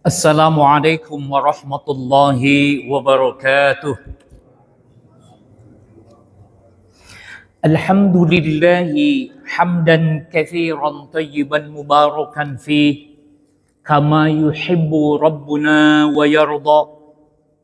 Assalamualaikum warahmatullahi wabarakatuh. Alhamdulillahi hamdan katsiran tayyiban mubarakan fih kama yuhibbu rabbuna wa yarda.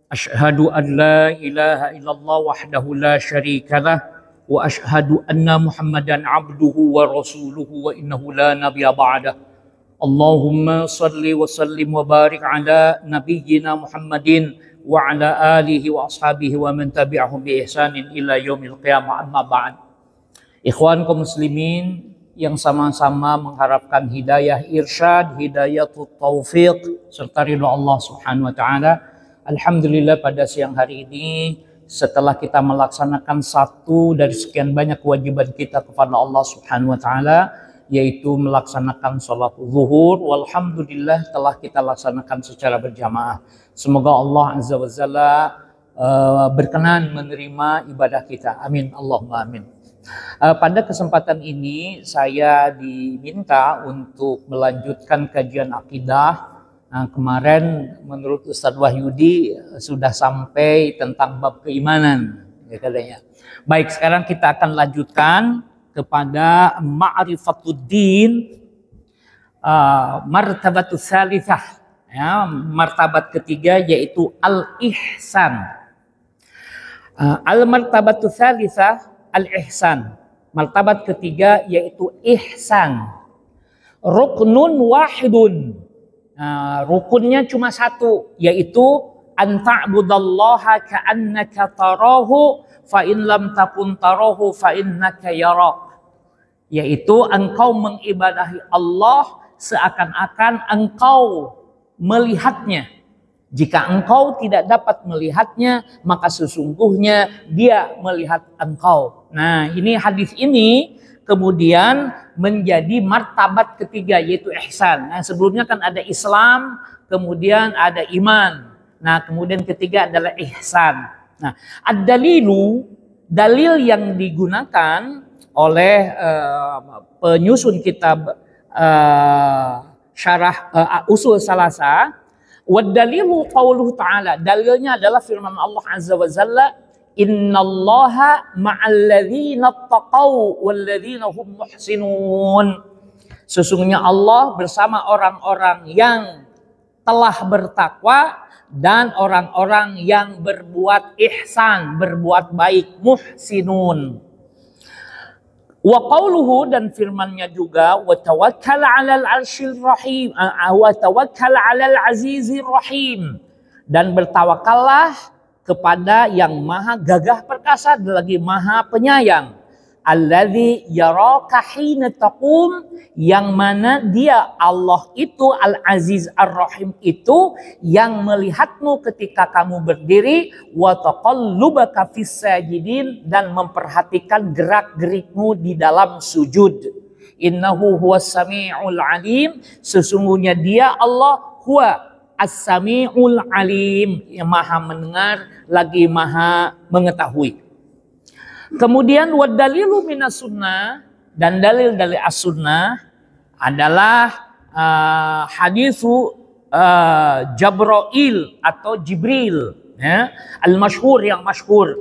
Ashhadu an la ilaha illallah wahdahu la syarikalah wa ashhadu anna Muhammadan abduhu wa rasuluhu wa innahu la nabiyya ba'dah. Allahumma salli wa sallim wa barik ala nabiyyina Muhammadin wa ala alihi wa ashabihi wa man tabi'ahum bi ihsanin ila yaumil qiyamah, amma ba'd. Ikhwan kaum muslimin yang sama-sama mengharapkan hidayah irsyad, hidayah taufiq serta ridha Allah Subhanahu wa taala. Alhamdulillah pada siang hari ini setelah kita melaksanakan satu dari sekian banyak kewajiban kita kepada Allah Subhanahu wa taala, yaitu melaksanakan sholat zuhur, walhamdulillah telah kita laksanakan secara berjamaah. Semoga Allah Azza wa Jalla berkenan menerima ibadah kita. Amin, Allahumma amin. Pada kesempatan ini saya diminta untuk melanjutkan kajian akidah. Kemarin menurut Ustadz Wahyudi sudah sampai tentang bab keimanan, ya katanya. Baik, sekarang kita akan lanjutkan kepada ma'rifatuddin, martabatus salitsah, ya, martabat ketiga yaitu al-ihsan. Al-martabatus salitsah al-ihsan. Martabat ketiga yaitu ihsan. Ruknun wahidun. Rukunnya cuma satu, yaitu an ta'budallaha ka'annaka tarahu fa in lam takun tarahu fa innaka yarak. Yaitu engkau mengibadahi Allah seakan-akan engkau melihatnya. Jika engkau tidak dapat melihatnya, maka sesungguhnya dia melihat engkau. Nah, ini hadis ini kemudian menjadi martabat ketiga yaitu ihsan. Nah, sebelumnya kan ada Islam, kemudian ada iman. Nah, kemudian ketiga adalah ihsan. Nah, ad-dalilu, dalil yang digunakan oleh penyusun kitab syarah usul salasa, wad-dalilu qauluhu ta'ala, dalilnya adalah firman Allah Azza wa Jalla, innallaha ma'alladzina taqaw walladzina hum muhsinun. Sesungguhnya Allah bersama orang-orang yang telah bertakwa dan orang-orang yang berbuat ihsan, berbuat baik, muhsinun. Wa qauluhu, dan firman-Nya juga, wa tawakkal 'alal 'arsyir rahim, wa tawakkal 'alal 'azizir rahim, dan bertawakallah kepada yang maha gagah perkasa dan lagi maha penyayang. Alladzi yaraka hina taqum, yang mana dia Allah itu Al-Aziz Ar-Rahim itu yang melihatmu ketika kamu berdiri, wa taqallubaka fis sajidin, dan memperhatikan gerak-gerikmu di dalam sujud. Innahu huwas samiul alim, sesungguhnya dia Allah huwa as-samiul alim, yang maha mendengar lagi maha mengetahui. Kemudian wadalilu minas sunnah, dan dalil-dalil as-sunnah adalah hadisu Jabrail atau Jibril, ya, al-masyhur, yang masyhur.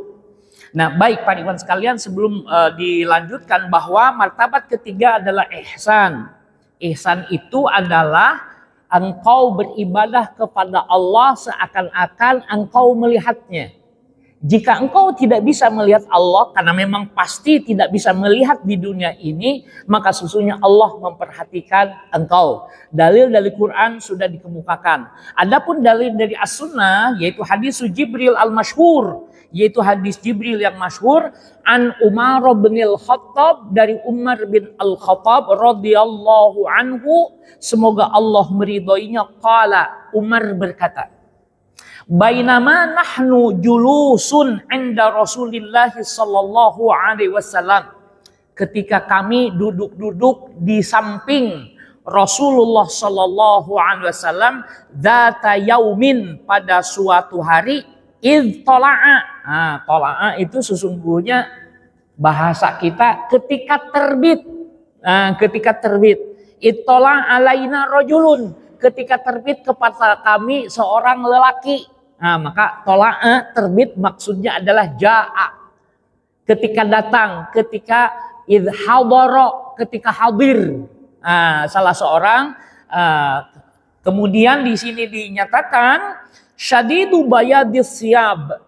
Nah, baik Pak Iwan sekalian, sebelum dilanjutkan bahwa martabat ketiga adalah ihsan. Ihsan itu adalah engkau beribadah kepada Allah seakan-akan engkau melihatnya. Jika engkau tidak bisa melihat Allah, karena memang pasti tidak bisa melihat di dunia ini, maka sesungguhnya Allah memperhatikan engkau. Dalil dari Quran sudah dikemukakan. Adapun dalil dari As-Sunnah, yaitu hadis Jibril al-masyhur, yaitu hadis Jibril yang masyhur, an Umar bin al-Khattab, dari Umar bin al-Khattab radhiyallahu anhu, semoga Allah meridhoinya, qala, Umar berkata, bainama nahnu julusun inda Rasulillah sallallahu alaihi wasallam, ketika kami duduk-duduk di samping Rasulullah sallallahu alaihi wasallam, dzata yaumin, pada suatu hari, id tola'a. Nah, tola'a itu sesungguhnya bahasa kita ketika terbit. Ketika terbit, Ittola alaina rajulun, ketika terbit kepada kami seorang lelaki. Nah, maka tola'a terbit maksudnya adalah ja'a. Ketika datang, ketika idhadara, ketika hadir. Nah, salah seorang kemudian di sini dinyatakan syadidu bayadis siyab.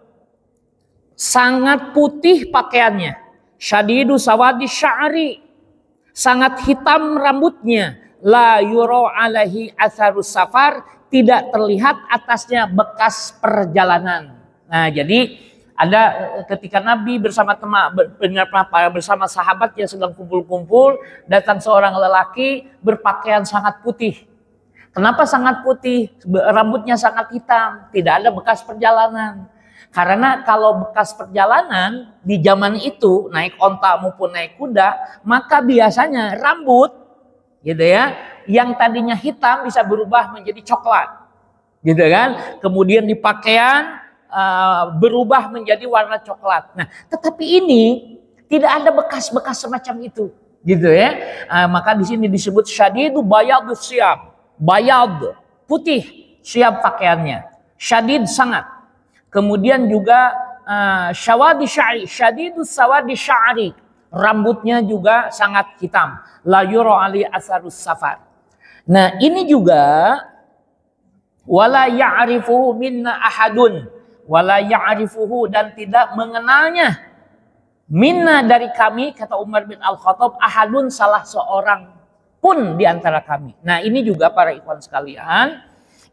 Sangat putih pakaiannya. Syadidu sawadi sya'ri. Sangat hitam rambutnya. La yura alaihi atharus safar. Tidak terlihat atasnya bekas perjalanan. Nah, jadi ada ketika Nabi bersama bersama sahabat yang sedang kumpul-kumpul, datang seorang lelaki berpakaian sangat putih. Kenapa sangat putih? Rambutnya sangat hitam, tidak ada bekas perjalanan. Karena kalau bekas perjalanan di zaman itu naik onta maupun naik kuda, maka biasanya rambut, gitu ya, yang tadinya hitam bisa berubah menjadi coklat, gitu kan? Kemudian di pakaian berubah menjadi warna coklat. Nah, tetapi ini tidak ada bekas-bekas semacam itu, gitu ya. Maka di sini disebut syadidu bayadus siyab, bayad putih siyab pakaiannya, syadid sangat. Kemudian juga syawadi sya'ri, syadidu sawadi sya'ri, rambutnya juga sangat hitam. La yura ali asarus safar. Nah, ini juga wala ya'rifuhu minna ahadun, wala ya'rifuhu, dan tidak mengenalnya minna dari kami, kata Umar bin Al-Khattab, ahadun, salah seorang pun di antara kami. Nah, ini juga para ikhwan sekalian,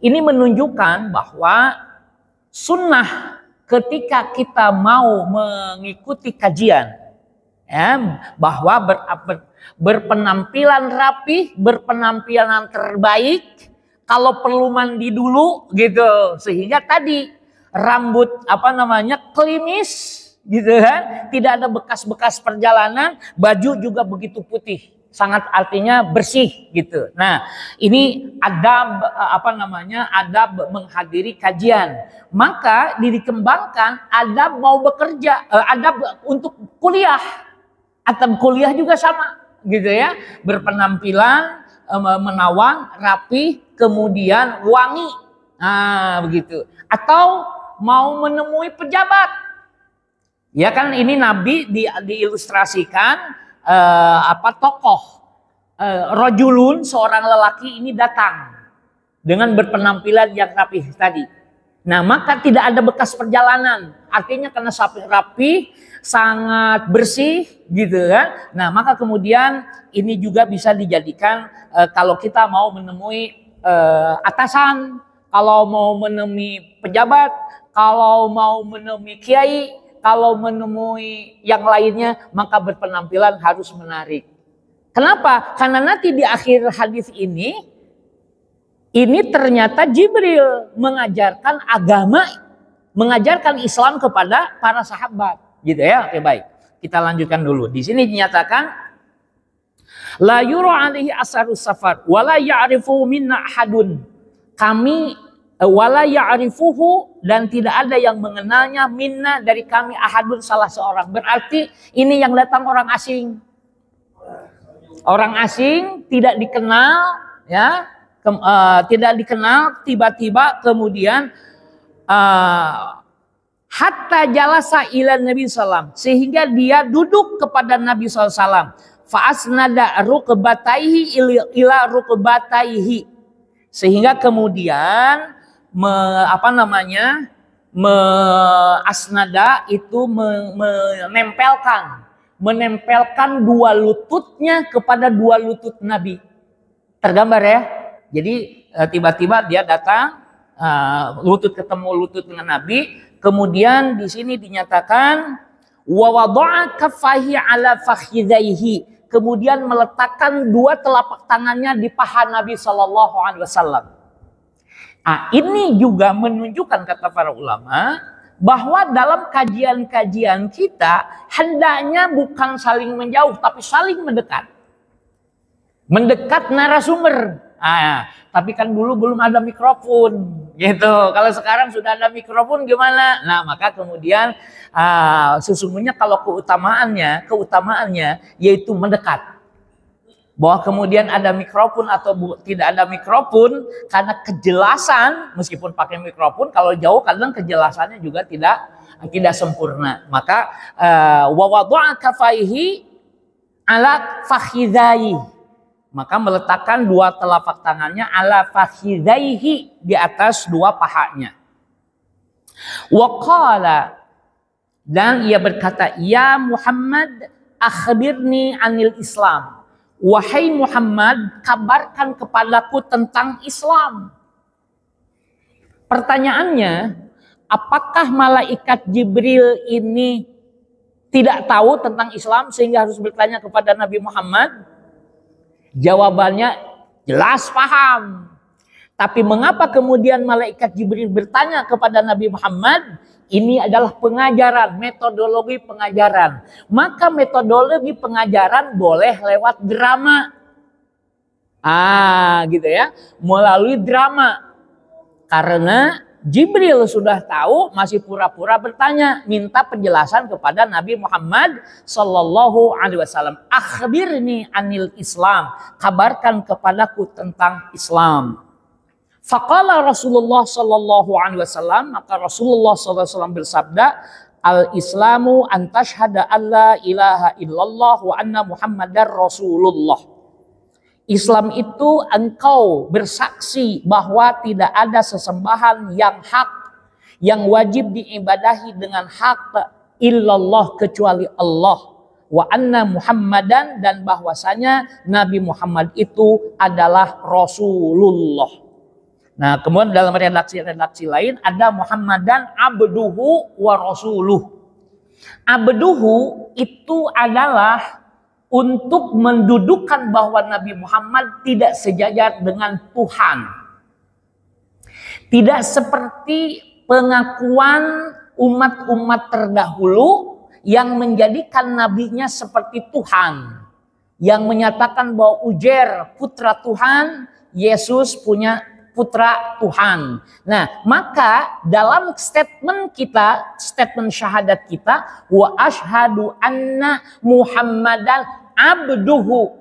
ini menunjukkan bahwa sunnah ketika kita mau mengikuti kajian, ya, bahwa berpenampilan rapi, berpenampilan terbaik, kalau perlu mandi dulu gitu, sehingga tadi rambut klimis gitu kan, tidak ada bekas-bekas perjalanan, baju juga begitu putih, sangat artinya bersih gitu. Nah, ini adab adab menghadiri kajian. Maka dikembangkan adab mau bekerja, adab untuk kuliah. Atau kuliah juga sama gitu ya, berpenampilan menawan, rapi, kemudian wangi. Nah, begitu. Atau mau menemui pejabat. Ya kan, ini Nabi diilustrasikan tokoh rajulun, seorang lelaki ini datang dengan berpenampilan yang rapi tadi. Nah, maka tidak ada bekas perjalanan, artinya karena rapi, sangat bersih gitu kan. Nah, maka kemudian ini juga bisa dijadikan kalau kita mau menemui atasan, kalau mau menemui pejabat, kalau mau menemui kiai, kalau menemui yang lainnya, maka berpenampilan harus menarik. Kenapa? Karena nanti di akhir hadis ini ternyata Jibril mengajarkan agama, mengajarkan Islam kepada para sahabat, gitu ya. Oke, baik. Kita lanjutkan dulu. Di sini dinyatakan la yura alaihi asarus safar wala ya'rifu minna ahadun. Kami wala ya'rifuhu, dan tidak ada yang mengenalnya minna dari kami ahadun, salah seorang. Berarti ini yang datang orang asing. Orang asing tidak dikenal, ya. Tidak dikenal, tiba-tiba kemudian hatta jalasa ila Nabi sallam, sehingga dia duduk kepada Nabi sallam, fa asnada rukbataihi ila rukbataihi, sehingga kemudian asnada itu menempelkan dua lututnya kepada dua lutut Nabi. Tergambar ya. Jadi tiba-tiba dia datang, lutut ketemu lutut dengan Nabi. Kemudian di sini dinyatakan wa wada'a kaffaihi ala fakhidaihi, kemudian meletakkan dua telapak tangannya di paha Nabi Shallallahu Alaihi Wasallam. Nah, ini juga menunjukkan, kata para ulama, bahwa dalam kajian-kajian kita hendaknya bukan saling menjauh, tapi saling mendekat. Mendekat narasumber. Tapi kan dulu belum ada mikrofon, gitu. Kalau sekarang sudah ada mikrofon gimana? Nah, maka kemudian sesungguhnya kalau keutamaannya yaitu mendekat. Bahwa kemudian ada mikrofon atau tidak ada mikrofon, karena kejelasan, meskipun pakai mikrofon, kalau jauh kadang kejelasannya juga tidak sempurna. Maka wa wada'a kafaihi ala fakhidhai, maka meletakkan dua telapak tangannya ala fakhidhaihi, di atas dua pahanya. Wa qala, dan ia berkata, ya Muhammad akhbirni anil Islam. Wahai Muhammad, kabarkan kepadaku tentang Islam. Pertanyaannya, apakah malaikat Jibril ini tidak tahu tentang Islam sehingga harus bertanya kepada Nabi Muhammad? Jawabannya jelas paham. Tapi mengapa kemudian malaikat Jibril bertanya kepada Nabi Muhammad? Ini adalah pengajaran, metodologi pengajaran. Maka metodologi pengajaran boleh lewat drama. Gitu ya. Melalui drama. Karena Jibril sudah tahu, masih pura-pura bertanya, minta penjelasan kepada Nabi Muhammad sallallahu alaihi wasallam. Akhbirni anil Islam, kabarkan kepadaku tentang Islam. Faqala Rasulullah sallallahu alaihi wasallam, maka Rasulullah sallallahu alaihi wasallam bersabda, al-Islamu an tashhada alla ilaha illallah wa anna Muhammadar Rasulullah. Islam itu engkau bersaksi bahwa tidak ada sesembahan yang hak, yang wajib diibadahi dengan hak illallah, kecuali Allah. Wa anna Muhammadan, dan bahwasanya Nabi Muhammad itu adalah Rasulullah. Nah, kemudian dalam redaksi-redaksi lain ada Muhammadan abduhu wa rasuluh. Abduhu itu adalah untuk mendudukkan bahwa Nabi Muhammad tidak sejajar dengan Tuhan. Tidak seperti pengakuan umat-umat terdahulu yang menjadikan nabinya seperti Tuhan. Yang menyatakan bahwa Uzair putra Tuhan, Yesus punya putra Tuhan. Nah, maka dalam statement kita, statement syahadat kita, wa asyhadu anna Muhammadan abduhu.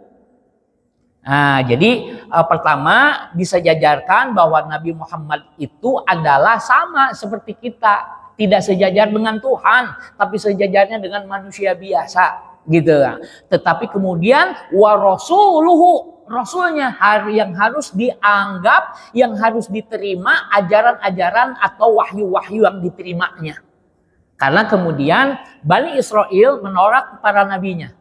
Nah, jadi pertama disejajarkan bahwa Nabi Muhammad itu adalah sama seperti kita, tidak sejajar dengan Tuhan, tapi sejajarnya dengan manusia biasa, gitu. Tetapi kemudian wa rasuluhu, Rasulnya yang harus dianggap, yang harus diterima ajaran-ajaran atau wahyu-wahyu yang diterimanya. Karena kemudian Bani Israel menolak para nabinya.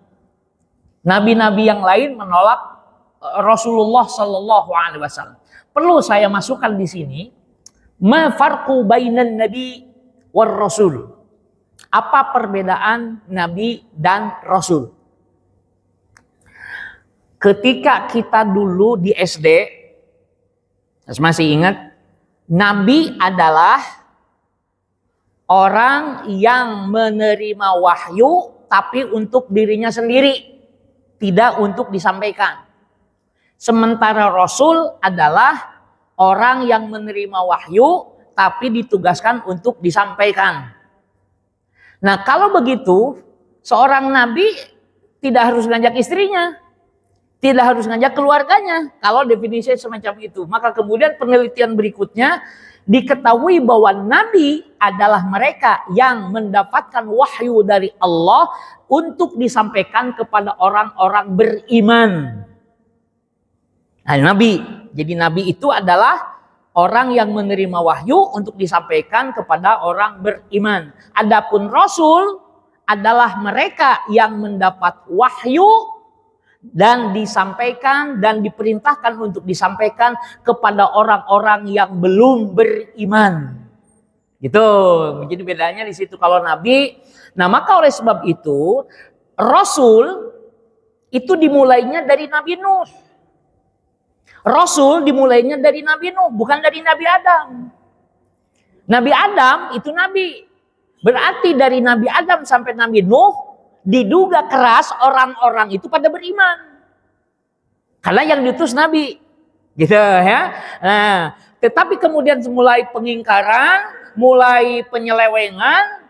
Nabi-nabi yang lain menolak Rasulullah Sallallahu Alaihi Wasallam. Perlu saya masukkan di sini, ma farqu bainan nabi war rasul. Apa perbedaan nabi dan rasul? Ketika kita dulu di SD, masih ingat, nabi adalah orang yang menerima wahyu tapi untuk dirinya sendiri, tidak untuk disampaikan. Sementara rasul adalah orang yang menerima wahyu tapi ditugaskan untuk disampaikan. Nah, kalau begitu, seorang nabi tidak harus ngajak istrinya, tidak harus ngajak keluarganya. Kalau definisi semacam itu, maka kemudian penelitian berikutnya diketahui bahwa nabi adalah mereka yang mendapatkan wahyu dari Allah untuk disampaikan kepada orang-orang beriman. Nah, nabi. Jadi nabi itu adalah orang yang menerima wahyu untuk disampaikan kepada orang beriman. Adapun rasul adalah mereka yang mendapat wahyu dan disampaikan dan diperintahkan untuk disampaikan kepada orang-orang yang belum beriman. Gitu. Jadi bedanya di situ kalau nabi. Nah, maka oleh sebab itu rasul itu dimulainya dari Nabi Nuh. Rasul dimulainya dari Nabi Nuh, bukan dari Nabi Adam. Nabi Adam itu nabi. Berarti dari Nabi Adam sampai Nabi Nuh diduga keras orang-orang itu pada beriman. Karena yang diutus Nabi. Gitu ya. Nah, tetapi kemudian mulai pengingkaran, mulai penyelewengan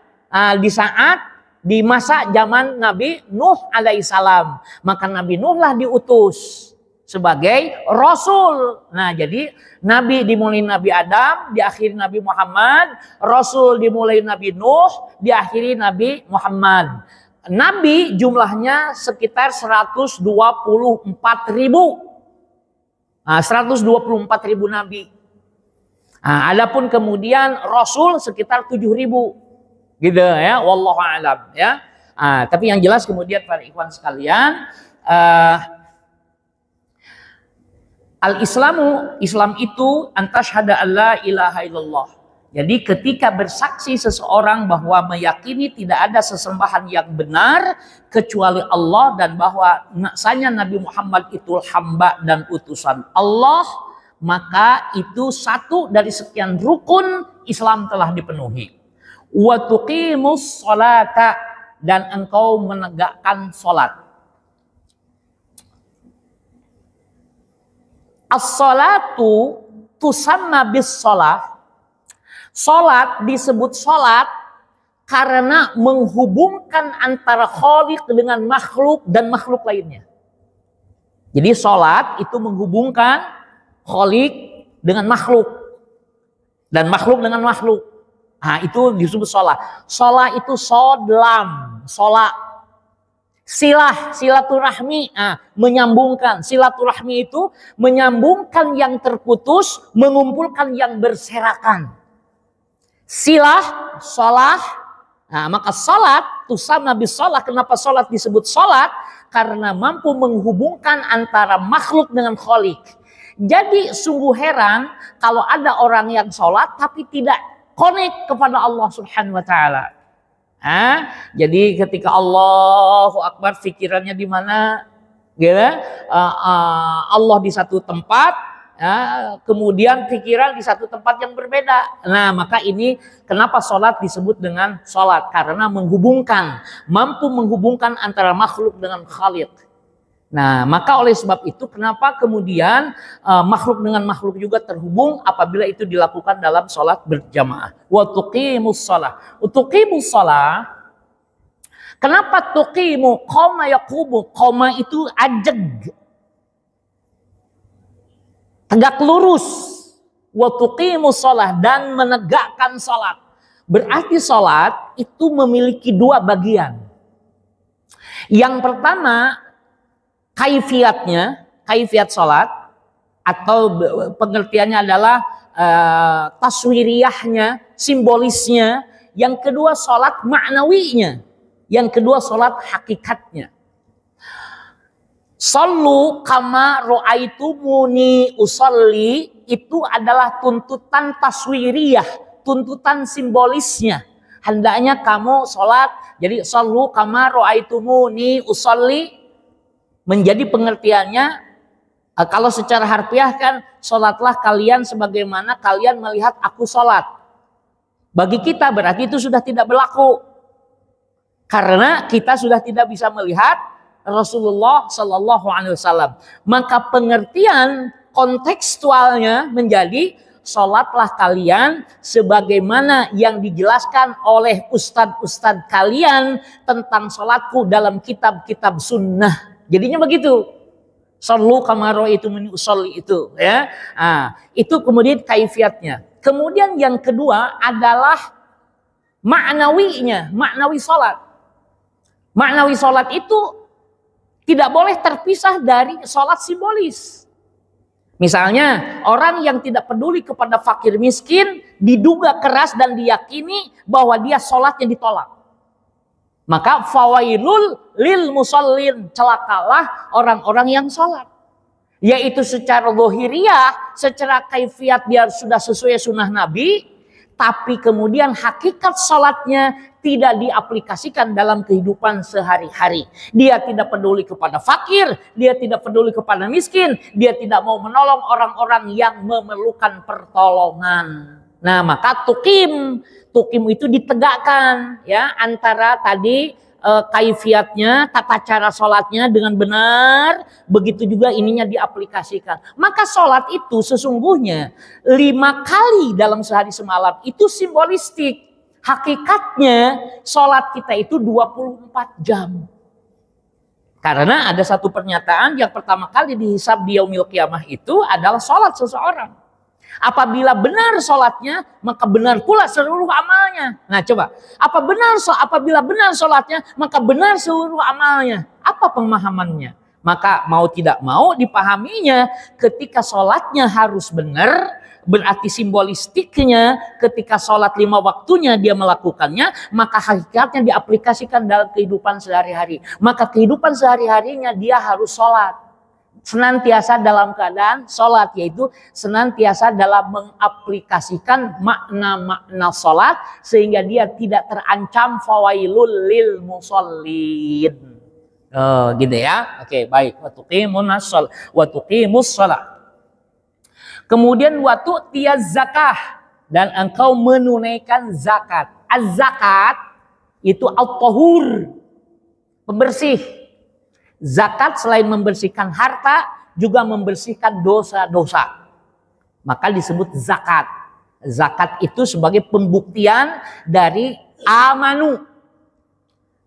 di saat di masa zaman Nabi Nuh alaihissalam. Maka Nabi Nuh lah diutus sebagai Rasul. Nah jadi Nabi dimulai Nabi Adam, diakhiri Nabi Muhammad. Rasul dimulai Nabi Nuh, diakhiri Nabi Muhammad. Nabi jumlahnya sekitar 124.000. Nah, 124.000 Nabi. Nah, adapun kemudian Rasul sekitar 7.000, gitu ya. Wallahu a'lam ya. Tapi yang jelas kemudian para ikhwan sekalian, al-Islamu, Islam itu antashhada alla ilaha illallah. Jadi ketika bersaksi seseorang bahwa meyakini tidak ada sesembahan yang benar kecuali Allah dan bahwa naksanya Nabi Muhammad itu hamba dan utusan Allah, maka itu satu dari sekian rukun Islam telah dipenuhi. Wa tuqimus sholata, dan engkau menegakkan salat. As-sholatu tusamma bis shalah. Salat disebut salat karena menghubungkan antara khaliq dengan makhluk dan makhluk lainnya. Jadi salat itu menghubungkan khaliq dengan makhluk dan makhluk dengan makhluk. Nah, itu disebut sholat. Sholat itu sodlam, sholat. Silaturahmi, menyambungkan. Silaturahmi itu menyambungkan yang terputus, mengumpulkan yang berserakan. Sholat. Nah, maka sholat tusamma bis sholat. Kenapa sholat disebut sholat? Karena mampu menghubungkan antara makhluk dengan khaliq. Jadi sungguh heran kalau ada orang yang sholat tapi tidak connect kepada Allah Subhanahu wa Ta'ala. Jadi ketika Allahu Akbar pikirannya di mana? Gitu? Allah di satu tempat, kemudian pikiran di satu tempat yang berbeda. Nah maka ini kenapa sholat disebut dengan sholat? Karena menghubungkan, mampu menghubungkan antara makhluk dengan khaliq. Nah, maka oleh sebab itu kenapa kemudian makhluk dengan makhluk juga terhubung apabila itu dilakukan dalam sholat berjamaah. Wa tuqimus shalah. Tuqimus shalah. Kenapa tuqimu? Qoma yaqumu. Qoma itu ajeg. Tegak lurus. Wa tuqimus shalah, dan menegakkan sholat. Berarti sholat itu memiliki dua bagian. Yang pertama, kaifiat sholat, atau pengertiannya adalah taswiriyahnya, simbolisnya. Yang kedua sholat maknawinya. Yang kedua sholat hakikatnya. Sallu kama ro'aitumuni usolli, itu adalah tuntutan taswiriyah, tuntutan simbolisnya. Hendaknya kamu sholat, jadi sallu kama ro'aitumuni usolli, menjadi pengertiannya, kalau secara harfiah kan sholatlah kalian sebagaimana kalian melihat aku sholat. Bagi kita berarti itu sudah tidak berlaku, karena kita sudah tidak bisa melihat Rasulullah Sallallahu Alaihi Wasallam. Maka pengertian kontekstualnya menjadi sholatlah kalian sebagaimana yang dijelaskan oleh ustadz-ustadz kalian tentang sholatku dalam kitab-kitab sunnah. Jadinya begitu. Sallu kama ra'aitumuni usolli itu ya. Itu kemudian kaifiatnya. Kemudian yang kedua adalah maknawinya, maknawi salat. Maknawi salat itu tidak boleh terpisah dari salat simbolis. Misalnya orang yang tidak peduli kepada fakir miskin diduga keras dan diyakini bahwa dia salatnya ditolak. Maka fawailul lil musallin, celakalah orang-orang yang sholat. Yaitu secara zahiriyah, secara kaifiat dia sudah sesuai sunnah Nabi, tapi kemudian hakikat sholatnya tidak diaplikasikan dalam kehidupan sehari-hari. Dia tidak peduli kepada fakir, dia tidak peduli kepada miskin, dia tidak mau menolong orang-orang yang memerlukan pertolongan. Nah maka tukim itu ditegakkan ya, antara tadi kaifiatnya, tata cara sholatnya dengan benar, begitu juga ininya diaplikasikan. Maka sholat itu sesungguhnya 5 kali dalam sehari semalam itu simbolistik. Hakikatnya sholat kita itu 24 jam. Karena ada satu pernyataan yang pertama kali dihisab di yaumil qiyamah itu adalah sholat seseorang. Apabila benar sholatnya, maka benar pula seluruh amalnya. Nah coba, apabila benar sholatnya, maka benar seluruh amalnya. Apa pemahamannya? Maka mau tidak mau dipahaminya ketika sholatnya harus benar, berarti simbolistiknya ketika sholat 5 waktunya dia melakukannya, maka hakikatnya diaplikasikan dalam kehidupan sehari-hari. Maka kehidupan sehari-harinya dia harus sholat. Senantiasa dalam keadaan sholat, yaitu senantiasa dalam mengaplikasikan makna-makna sholat sehingga dia tidak terancam fawailul lil musallin. Gitu ya. Oke, baik. Wa tuqimus shalah. Kemudian waktu tiaz zakah, dan engkau menunaikan zakat. Az-zakat itu at-tahur, pembersih. Zakat selain membersihkan harta juga membersihkan dosa-dosa. Maka disebut zakat. Zakat itu sebagai pembuktian dari amanu.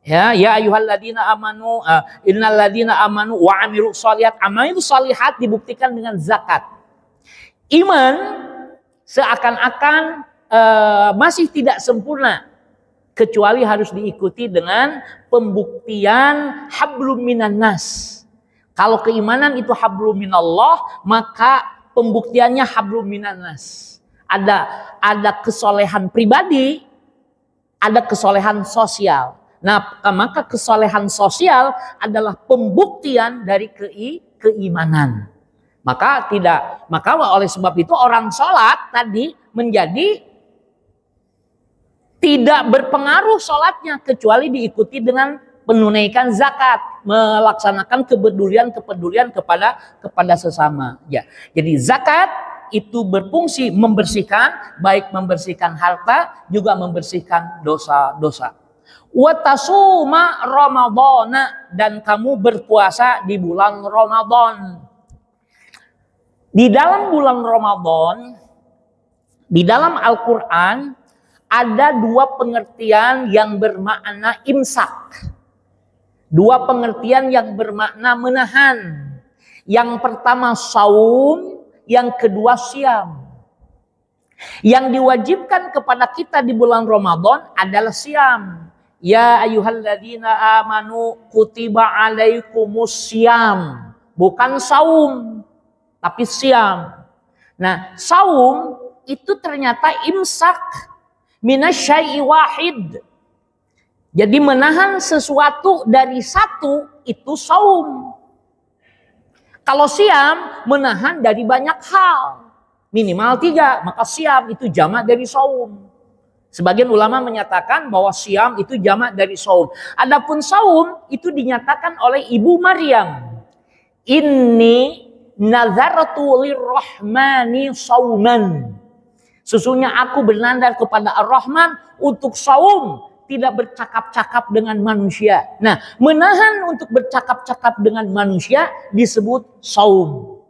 Ya ayyuhalladzina amanu innalladzina amanu wa amilus shalihat. Amal itu shalihat dibuktikan dengan zakat. Iman seakan-akan masih tidak sempurna kecuali harus diikuti dengan pembuktian hablum minan nas. Kalau keimanan itu hablum minallah, maka pembuktiannya hablum minan nas. Ada kesolehan pribadi, ada kesolehan sosial. Nah, maka kesolehan sosial adalah pembuktian dari keimanan. Maka oleh sebab itu orang sholat tadi menjadi tidak berpengaruh sholatnya kecuali diikuti dengan menunaikan zakat, melaksanakan kepedulian kepada sesama. Ya, jadi zakat itu berfungsi membersihkan, baik membersihkan harta juga membersihkan dosa-dosa. Watasuma Ramadana, dan kamu berpuasa di bulan Ramadan. Di dalam bulan Ramadan, di dalam Al-Quran ada 2 pengertian yang bermakna imsak. 2 pengertian yang bermakna menahan. Yang pertama saum, yang kedua siam. Yang diwajibkan kepada kita di bulan Ramadan adalah siam. Ya ayyuhalladzina amanu kutiba alaikumus siam. Bukan saum, tapi siam. Nah, saum itu ternyata imsak minasyai'i wahid. Jadi menahan sesuatu dari satu itu saum. Kalau siam menahan dari banyak hal, minimal 3, maka siam itu jamak dari saum. Sebagian ulama menyatakan bahwa siam itu jamak dari saum. Adapun saum itu dinyatakan oleh Ibu Maryam. Inni nazartu lirrahmani sauman. Sesungguhnya aku bernadar kepada Ar-Rahman untuk saum, tidak bercakap-cakap dengan manusia. Nah, menahan untuk bercakap-cakap dengan manusia disebut saum.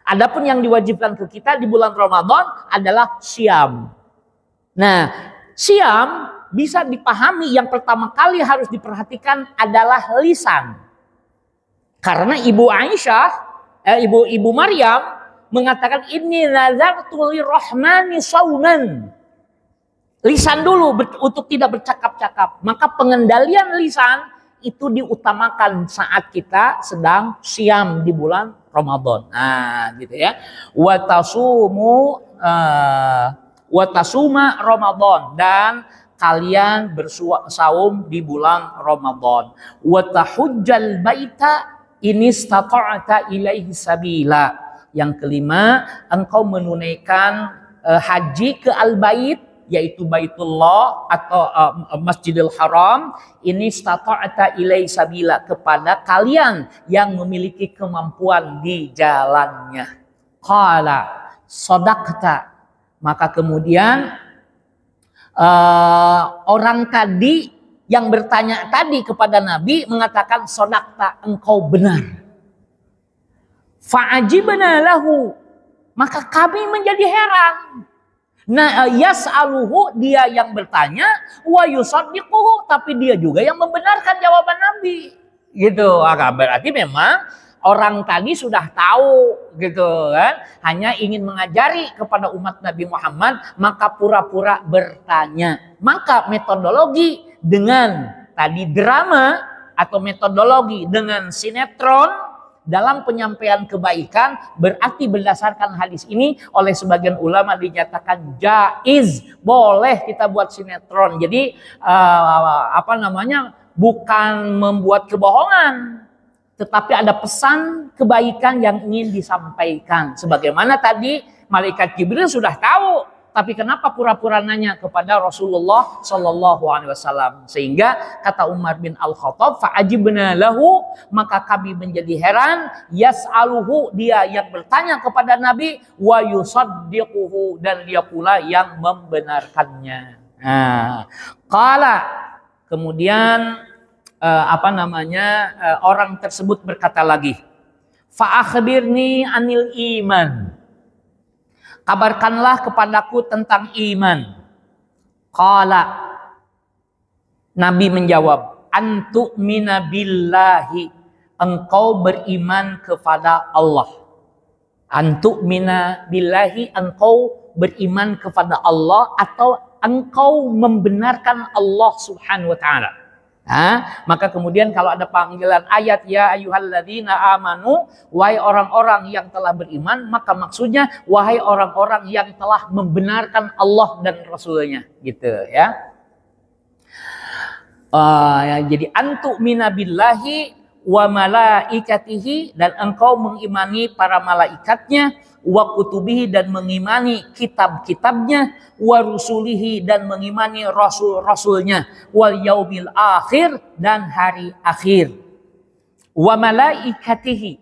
Adapun yang diwajibkan ke kita di bulan Ramadan adalah siam. Nah, siam bisa dipahami yang pertama kali harus diperhatikan adalah lisan. Karena Ibu Aisyah, Ibu Maryam mengatakan inni nazartu lirrahmani sauman. Lisan dulu untuk tidak bercakap-cakap. Maka pengendalian lisan itu diutamakan saat kita sedang siam di bulan Ramadan. Nah, gitu ya. Watasuma Ramadan, dan kalian bersaum di bulan Ramadan. Watahujjal baita ini stata'ata ilaihi sabila. Yang kelima, engkau menunaikan haji ke al-bait, yaitu Baitullah atau Masjidil Haram. Ini stata'ata ilaihi sabila, kepada kalian yang memiliki kemampuan di jalannya. Qala sadaqta. Maka kemudian orang tadi yang bertanya tadi kepada Nabi mengatakan sadaqta, engkau benar. Fa'ajibna lahu, maka kami menjadi heran. Nah, yas'aluhu, dia yang bertanya, wa yusaddiquhu, tapi dia juga yang membenarkan jawaban Nabi. Gitu. Berarti memang orang tadi sudah tahu gitu kan, hanya ingin mengajari kepada umat Nabi Muhammad, maka pura-pura bertanya. Maka metodologi dengan tadi drama atau metodologi dengan sinetron dalam penyampaian kebaikan, berarti berdasarkan hadis ini oleh sebagian ulama dinyatakan jaiz, boleh kita buat sinetron. Jadi bukan membuat kebohongan, tetapi ada pesan kebaikan yang ingin disampaikan. Sebagaimana tadi malaikat Jibril sudah tahu, tapi kenapa pura-pura nanya kepada Rasulullah Shallallahu Alaihi Wasallam? Sehingga kata Umar bin Al-Khattab, fa'ajibna lahu, maka kami menjadi heran, yas'aluhu, dia yang bertanya kepada Nabi, wa yusaddiquhu, dan dia pula yang membenarkannya. Nah, qala, kemudian orang tersebut berkata lagi, fa'akhbirni anil iman, kabarkanlah kepadaku tentang iman. Qala, Nabi menjawab, antu'mina billahi, engkau beriman kepada Allah. Antu'mina billahi, engkau beriman kepada Allah, atau engkau membenarkan Allah Subhanahu wa taala. Maka kemudian kalau ada panggilan ayat ya ayyuhalladzina amanu, wahai orang-orang yang telah beriman, maka maksudnya wahai orang-orang yang telah membenarkan Allah dan Rasulnya, gitu ya. Jadi antu'mina billahi wa malaikatihi, dan engkau mengimani para malaikatnya, wa kutubihi, dan mengimani kitab-kitabnya, wa rusulihi, dan mengimani rasul-rasulnya, wal yaumil akhir, dan hari akhir, wa malaikatihi,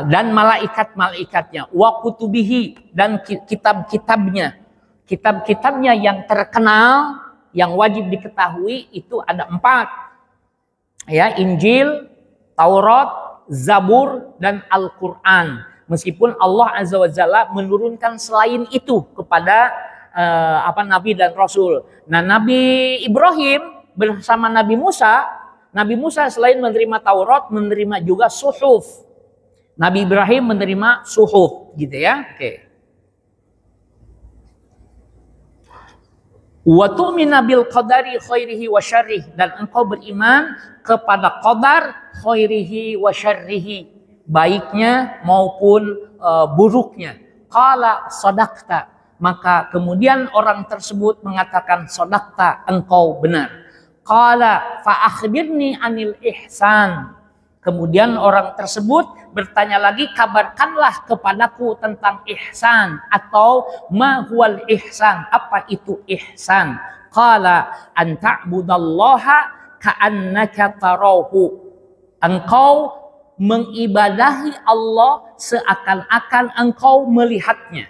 dan malaikat-malaikatnya, wa kutubihi, dan kitab-kitabnya yang terkenal, yang wajib diketahui itu ada 4 ya, Injil, Taurat, Zabur, dan Al-Quran. Meskipun Allah Azza wa Jalla menurunkan selain itu kepada Nabi dan Rasul. Nah, Nabi Ibrahim bersama Nabi Musa selain menerima Taurat, menerima juga suhuf. Nabi Ibrahim menerima suhuf, gitu ya. Oke. Wa tu'mina bil qadari khairihi wa syarrihi, dan engkau beriman kepada qadar khairihi wa syarrihi, baiknya maupun buruknya. Qala sadaqta, maka kemudian orang tersebut mengatakan sadaqta, engkau benar. Qala fa akhbirni anil ihsan, kemudian orang tersebut bertanya lagi, kabarkanlah kepadaku tentang ihsan, atau ma huwal ihsan, apa itu ihsan? Qala an ta'budallaha ka'annaka tarahu, engkau mengibadahi Allah seakan-akan engkau melihatnya.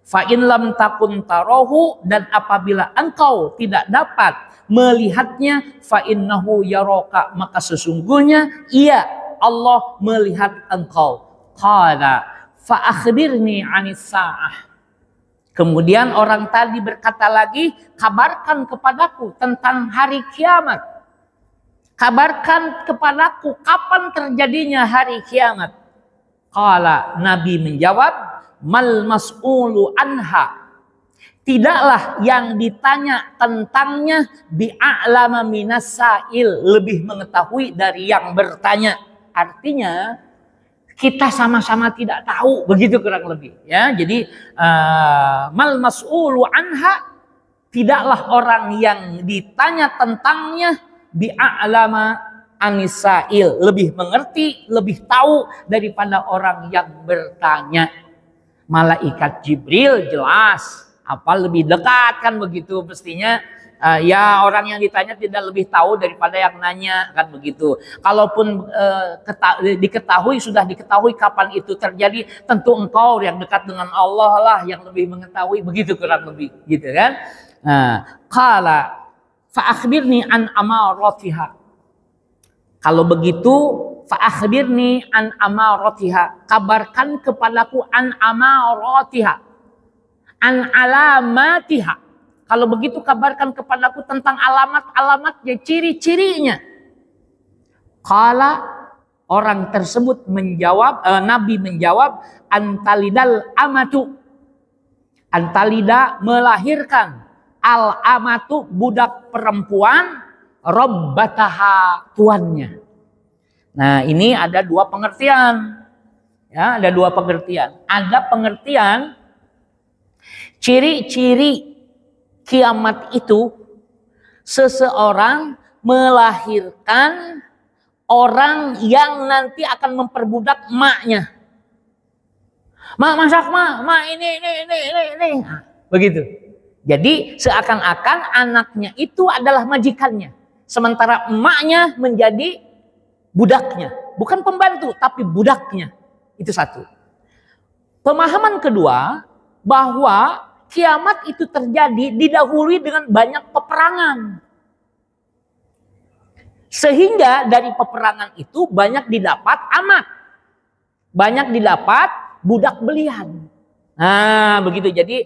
Fa in lam takun tarahu, dan apabila engkau tidak dapat melihatnya, fa innahu yaraka, maka sesungguhnya ia, Allah, melihat engkau. Qala fa akhbirni 'anis sa'ah, kemudian orang tadi berkata lagi, kabarkan kepadaku tentang hari kiamat. Kabarkan kepadaku kapan terjadinya hari kiamat. Qala, Nabi menjawab, mal mas'ulu anha, tidaklah yang ditanya tentangnya bi'a'lama minas sa'il, lebih mengetahui dari yang bertanya. Artinya kita sama-sama tidak tahu, begitu kurang lebih ya. Jadi mal mas'ulu anha, tidaklah orang yang ditanya tentangnya bi'a'lama anisail, lebih mengerti, lebih tahu daripada orang yang bertanya. Malaikat Jibril jelas lebih dekat kan begitu, mestinya ya orang yang ditanya tidak lebih tahu daripada yang nanya kan begitu. Kalaupun sudah diketahui kapan itu terjadi, tentu engkau yang dekat dengan Allah lah yang lebih mengetahui, begitu kurang lebih gitu kan. Qala fa akhbirni an amaratiha, kalau begitu fa akhbirni an amaratiha, kabarkan kepadaku an amaratiha, an alamatiha. Kalau begitu kabarkan kepadaku tentang alamat-alamatnya, ciri-cirinya. Qala, orang tersebut menjawab, Nabi menjawab, antalidal amatu. Antalida melahirkan, al amatu budak perempuan, rabbataha tuannya. Nah, ini ada dua pengertian. Ya, ada dua pengertian. Ada pengertian ciri-ciri kiamat itu seseorang melahirkan orang yang nanti akan memperbudak emaknya. Mak masak, mak ini. Nah, begitu. Jadi seakan-akan anaknya itu adalah majikannya. Sementara emaknya menjadi budaknya. Bukan pembantu, tapi budaknya. Itu satu. Pemahaman kedua, bahwa kiamat itu terjadi didahului dengan banyak peperangan. Sehingga dari peperangan itu banyak didapat amat. Banyak didapat budak belian. Nah, begitu. Jadi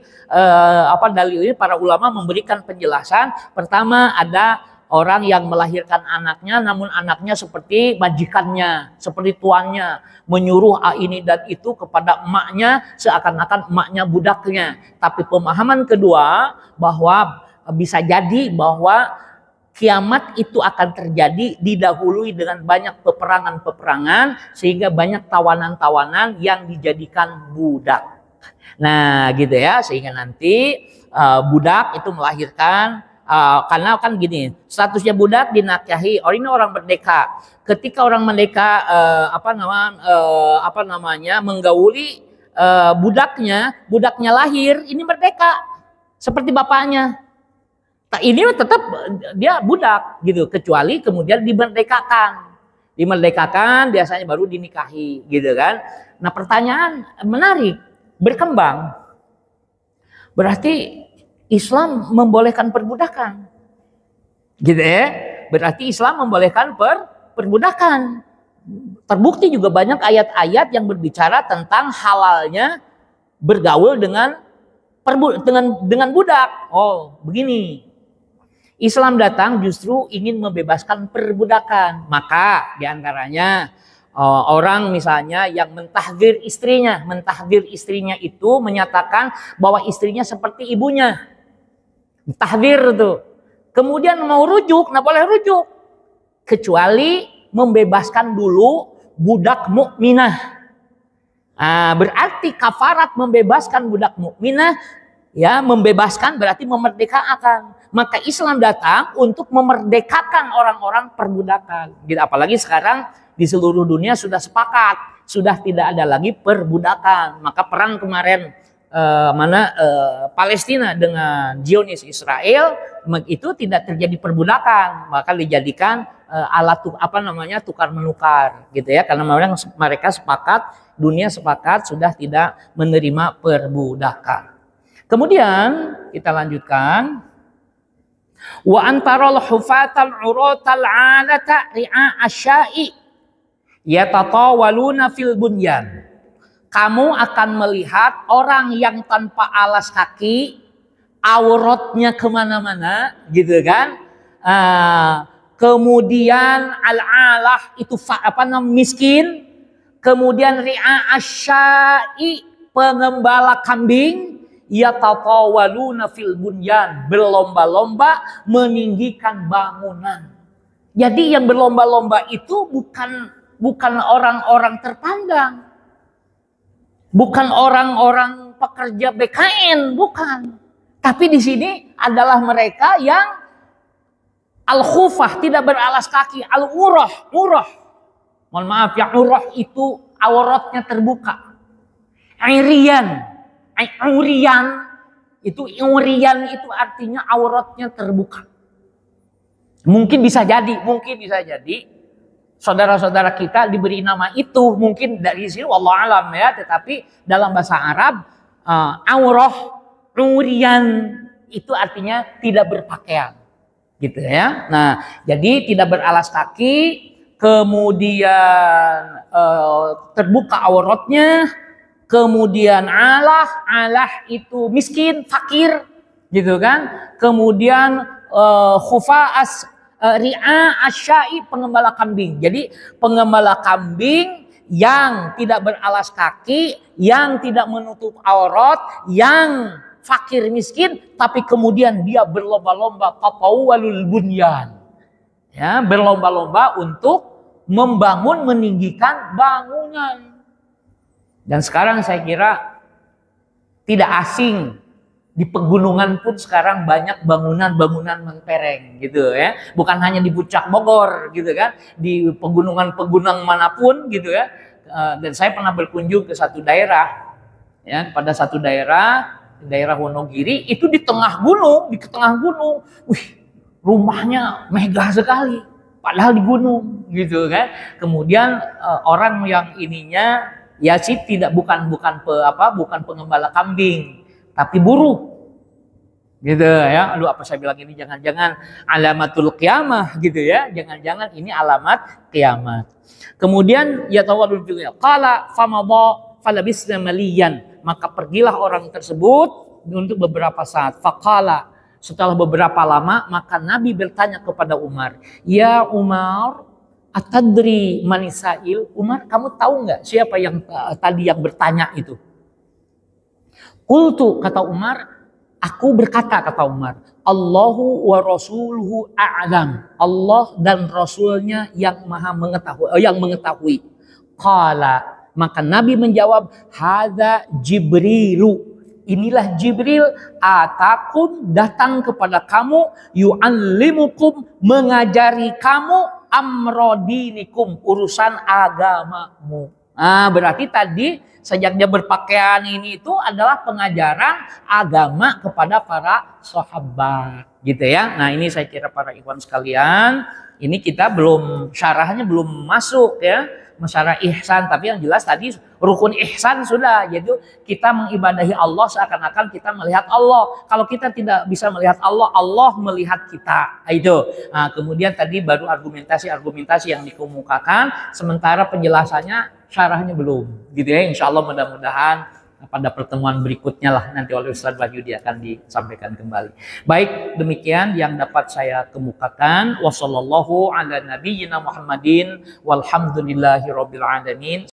dalil ini para ulama memberikan penjelasan. Pertama, ada orang yang melahirkan anaknya, namun anaknya seperti majikannya, seperti tuannya, menyuruh ini dan itu kepada emaknya, seakan-akan emaknya budaknya. Tapi pemahaman kedua, bahwa bisa jadi bahwa kiamat itu akan terjadi didahului dengan banyak peperangan-peperangan, sehingga banyak tawanan-tawanan yang dijadikan budak. Nah, gitu ya, sehingga nanti budak itu melahirkan. Karena kan gini, statusnya budak dinakahi. Ini orang merdeka. Ketika orang merdeka menggauli budaknya lahir, ini merdeka seperti bapaknya. Nah, ini tetap dia budak gitu, kecuali kemudian dimerdekakan. Dimerdekakan biasanya baru dinikahi, gitu kan. Nah, pertanyaan menarik, berkembang. Berarti Islam membolehkan perbudakan. Gitu ya. Berarti Islam membolehkan perbudakan. Terbukti juga banyak ayat-ayat yang berbicara tentang halalnya bergaul dengan budak. Oh, begini. Islam datang justru ingin membebaskan perbudakan. Maka diantaranya orang misalnya yang mentahdzir istrinya itu menyatakan bahwa istrinya seperti ibunya. Tahdzir tuh. Kemudian mau rujuk, nah boleh rujuk. Kecuali membebaskan dulu budak mukminah. Berarti kafarat membebaskan budak mukminah, ya, membebaskan berarti memerdekakan. Maka Islam datang untuk memerdekakan orang-orang perbudakan. Gitu. Apalagi sekarang di seluruh dunia sudah sepakat, sudah tidak ada lagi perbudakan. Maka perang kemarin Palestina dengan Zionis Israel itu tidak terjadi perbudakan, maka dijadikan tukar menukar, gitu ya. Karena mereka sepakat, dunia sepakat sudah tidak menerima perbudakan. Kemudian kita lanjutkan. Wa antaral hufatal uratal 'alata ri'a asya'i yatatawaluna fil bunyan. Kamu akan melihat orang yang tanpa alas kaki, auratnya kemana-mana, gitu kan? Kemudian al-alah itu miskin. Kemudian ri'a asya'i, pengembala kambing. Yatatawaluna fil bunyan, berlomba-lomba meninggikan bangunan. Jadi yang berlomba-lomba itu bukan orang-orang terpandang, bukan orang-orang pekerja BKN, bukan. Tapi di sini adalah mereka yang al-khufah, tidak beralas kaki, al-urah. Mohon maaf ya, urah itu auratnya terbuka. Urian itu artinya auratnya terbuka. Mungkin bisa jadi saudara-saudara kita diberi nama itu, mungkin dari sini wallahu alam ya, tetapi dalam bahasa Arab urian itu artinya tidak berpakaian, gitu ya. Nah, jadi tidak beralas kaki, kemudian terbuka auratnya. Kemudian alah itu miskin, fakir, gitu kan. Kemudian khufa'as ri'a asyai, pengembala kambing. Jadi pengembala kambing yang tidak beralas kaki, yang tidak menutup aurat, yang fakir miskin, tapi kemudian dia berlomba-lomba tatawwalul bunyan. Ya, berlomba-lomba untuk membangun, meninggikan bangunan. Dan sekarang saya kira tidak asing, di pegunungan pun sekarang banyak bangunan-bangunan mentereng gitu ya. Bukan hanya di Puncak Bogor gitu kan, di pegunungan-pegunungan manapun gitu ya. Dan saya pernah berkunjung ke satu daerah ya, pada satu daerah Wonogiri, itu di tengah gunung, Wih, rumahnya megah sekali padahal di gunung gitu kan. Kemudian orang yang ininya ya sih bukan pengembala kambing, tapi buruh gitu ya. Aduh, apa saya bilang ini, jangan-jangan alamatul qiyamah gitu ya, jangan-jangan ini alamat kiamat. Kemudian ya tawadul juga qala famadha falabisna maliyan, maka pergilah orang tersebut untuk beberapa saat. Faqala, setelah beberapa lama maka Nabi bertanya kepada Umar, ya Umar, atadri manisail, Umar, kamu tahu nggak siapa yang tadi yang bertanya itu? Qultu, kata Umar, aku berkata, kata Umar, Allahu wa rasuluhu a'lam, Allah dan Rasulnya yang maha mengetahui. Qala, maka Nabi menjawab, hadza Jibrilu, inilah Jibril, atakum, datang kepada kamu, yu'allimukum, mengajari kamu, amrodinikum, urusan agamamu. Berarti tadi sejak dia berpakaian ini itu adalah pengajaran agama kepada para sahabat gitu ya. Nah, ini saya kira para ikhwan sekalian, ini kita belum syarahnya belum masuk ya, masalah ihsan, tapi yang jelas tadi rukun ihsan sudah, yaitu kita mengibadahi Allah seakan-akan kita melihat Allah. Kalau kita tidak bisa melihat Allah, Allah melihat kita. Itu. Nah, kemudian tadi baru argumentasi yang dikemukakan, sementara penjelasannya syarahnya belum, gitu ya. Insya Allah mudah-mudahan pada pertemuan berikutnya lah nanti oleh Ustaz Wahyudi akan disampaikan kembali. Baik, demikian yang dapat saya kemukakan. Wassallallahu ala nabiyyina Muhammadin walhamdulillahi rabbil alamin.